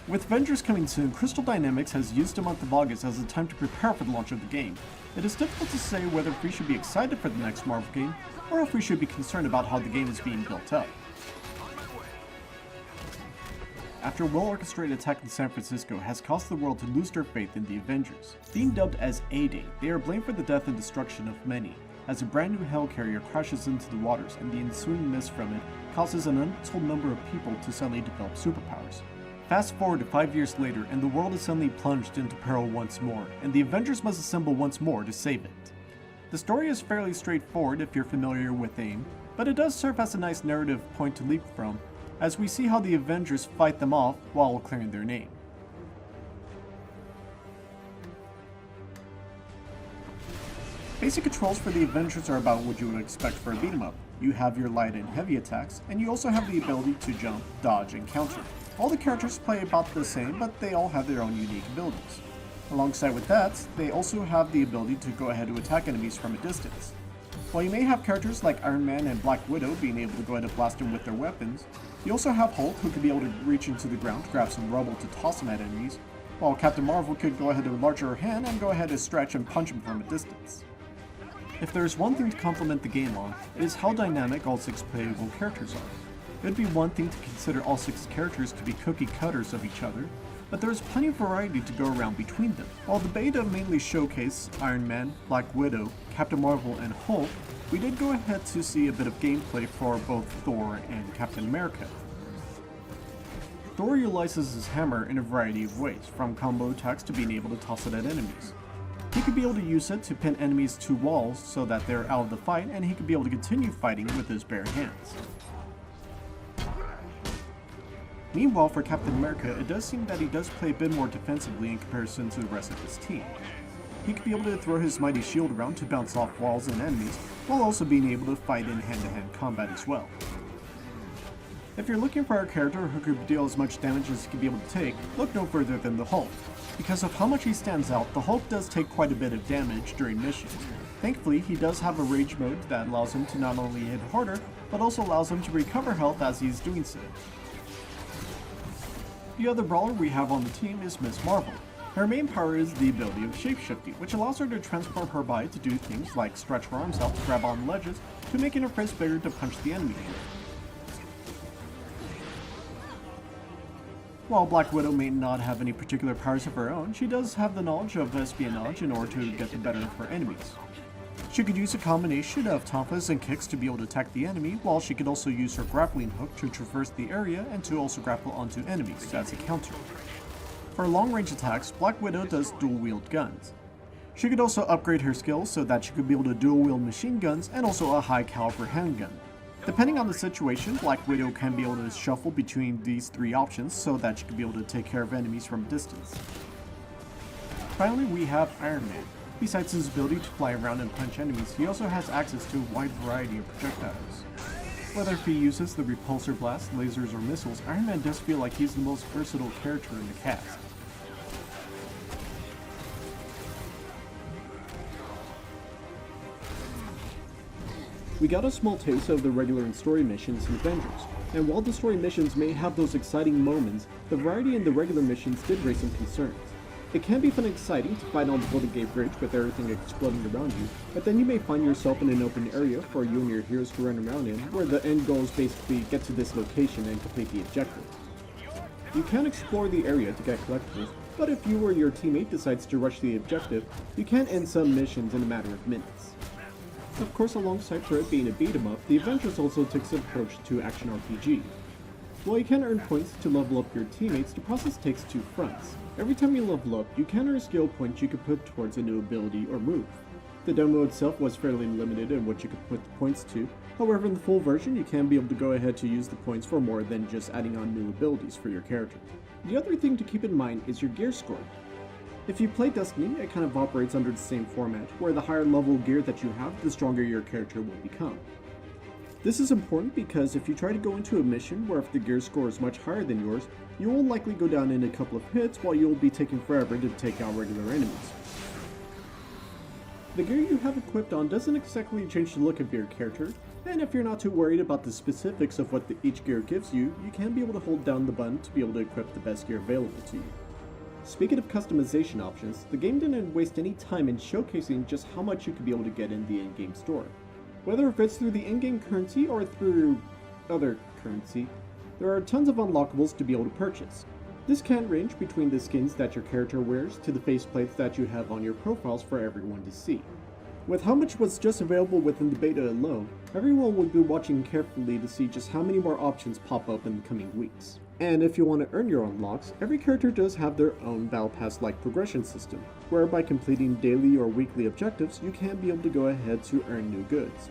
With Avengers coming soon, Crystal Dynamics has used the month of August as a time to prepare for the launch of the game. It is difficult to say whether we should be excited for the next Marvel game, or if we should be concerned about how the game is being built up. After a well-orchestrated attack in San Francisco has caused the world to lose their faith in the Avengers. Being dubbed as A-Day, they are blamed for the death and destruction of many, as a brand new helicarrier crashes into the waters and the ensuing mist from it causes an untold number of people to suddenly develop superpowers. Fast forward to 5 years later and the world is suddenly plunged into peril once more, and the Avengers must assemble once more to save it. The story is fairly straightforward if you're familiar with AIM, but it does serve as a nice narrative point to leap from, as we see how the Avengers fight them off while clearing their name. Basic controls for the Avengers are about what you would expect for a beat-em-up. You have your light and heavy attacks, and you also have the ability to jump, dodge, and counter. All the characters play about the same, but they all have their own unique abilities. Alongside with that, they also have the ability to go ahead and attack enemies from a distance. While you may have characters like Iron Man and Black Widow being able to go ahead and blast them with their weapons, you also have Hulk who could be able to reach into the ground, grab some rubble to toss them at enemies, while Captain Marvel could go ahead and enlarge her hand and go ahead and stretch and punch them from a distance. If there is one thing to compliment the game on, it is how dynamic all 6 playable characters are. It would be one thing to consider all 6 characters to be cookie cutters of each other, but there is plenty of variety to go around between them. While the beta mainly showcased Iron Man, Black Widow, Captain Marvel, and Hulk, we did go ahead to see a bit of gameplay for both Thor and Captain America. Thor utilizes his hammer in a variety of ways, from combo attacks to being able to toss it at enemies. He could be able to use it to pin enemies to walls so that they're out of the fight, and he could be able to continue fighting with his bare hands. Meanwhile, for Captain America, it does seem that he does play a bit more defensively in comparison to the rest of his team. He could be able to throw his mighty shield around to bounce off walls and enemies, while also being able to fight in hand-to-hand combat as well. If you're looking for a character who could deal as much damage as he could be able to take, look no further than the Hulk. Because of how much he stands out, the Hulk does take quite a bit of damage during missions. Thankfully, he does have a rage mode that allows him to not only hit harder, but also allows him to recover health as he's doing so. The other brawler we have on the team is Miss Marvel. Her main power is the ability of shapeshifting, which allows her to transform her body to do things like stretch her arms out to grab on ledges, to making her fist bigger to punch the enemy with. While Black Widow may not have any particular powers of her own, she does have the knowledge of espionage in order to get the better of her enemies. She could use a combination of tonfas and kicks to be able to attack the enemy, while she could also use her grappling hook to traverse the area and to also grapple onto enemies as a counter. For long-range attacks, Black Widow does dual-wield guns. She could also upgrade her skills so that she could be able to dual-wield machine guns and also a high-caliber handgun. Depending on the situation, Black Widow can be able to shuffle between these 3 options so that she can be able to take care of enemies from a distance. Finally, we have Iron Man. Besides his ability to fly around and punch enemies, he also has access to a wide variety of projectiles. Whether if he uses the repulsor blast, lasers, or missiles, Iron Man does feel like he's the most versatile character in the cast. We got a small taste of the regular and story missions in Avengers, and while the story missions may have those exciting moments, the variety in the regular missions did raise some concerns. It can be fun and exciting to fight on the Golden Gate Bridge with everything exploding around you, but then you may find yourself in an open area for you and your heroes to run around in, where the end goal is basically get to this location and complete the objective. You can explore the area to get collectibles, but if you or your teammate decides to rush the objective, you can end some missions in a matter of minutes. Of course, alongside for it being a beat-em-up, the Avengers also takes an approach to action RPG. While you can earn points to level up your teammates, the process takes 2 fronts. Every time you level up, you can earn skill points you could put towards a new ability or move. The demo itself was fairly limited in what you could put the points to, however in the full version you can be able to go ahead to use the points for more than just adding on new abilities for your character. The other thing to keep in mind is your gear score. If you play Destiny, it kind of operates under the same format, where the higher level gear that you have, the stronger your character will become. This is important because if you try to go into a mission where if the gear score is much higher than yours, you will likely go down in a couple of hits while you will be taking forever to take out regular enemies. The gear you have equipped on doesn't exactly change the look of your character, and if you're not too worried about the specifics of what each gear gives you, you can be able to hold down the button to be able to equip the best gear available to you. Speaking of customization options, the game didn't waste any time in showcasing just how much you could be able to get in the in-game store. Whether if it's through the in-game currency or through other currency, there are tons of unlockables to be able to purchase. This can range between the skins that your character wears to the faceplates that you have on your profiles for everyone to see. With how much was just available within the beta alone, everyone would be watching carefully to see just how many more options pop up in the coming weeks. And if you want to earn your unlocks, every character does have their own Battle Pass-like progression system, where by completing daily or weekly objectives, you can be able to go ahead to earn new goods.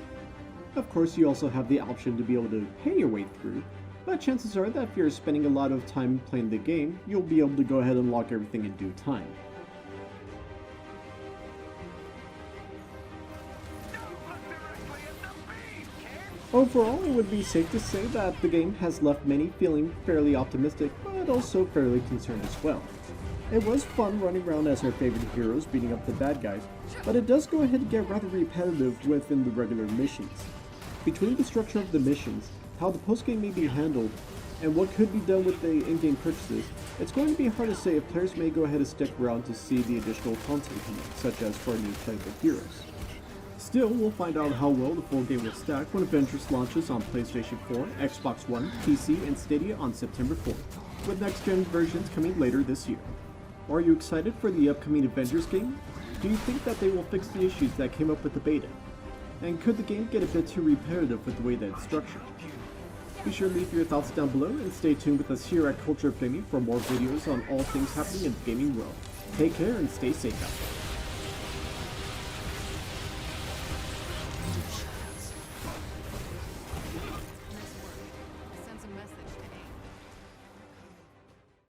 Of course, you also have the option to be able to pay your way through, but chances are that if you're spending a lot of time playing the game, you'll be able to go ahead and unlock everything in due time. Overall, it would be safe to say that the game has left many feeling fairly optimistic, but also fairly concerned as well. It was fun running around as our favorite heroes beating up the bad guys, but it does go ahead and get rather repetitive within the regular missions. Between the structure of the missions, how the post-game may be handled, and what could be done with the in-game purchases, it's going to be hard to say if players may go ahead and stick around to see the additional content coming, such as for new playable heroes. Still, we'll find out how well the full game will stack when Avengers launches on PlayStation 4, Xbox One, PC, and Stadia on September 4th, with next-gen versions coming later this year. Are you excited for the upcoming Avengers game? Do you think that they will fix the issues that came up with the beta? And could the game get a bit too repetitive with the way that it's structured? Be sure to leave your thoughts down below and stay tuned with us here at Culture Gaming for more videos on all things happening in the gaming world. Take care and stay safe out there.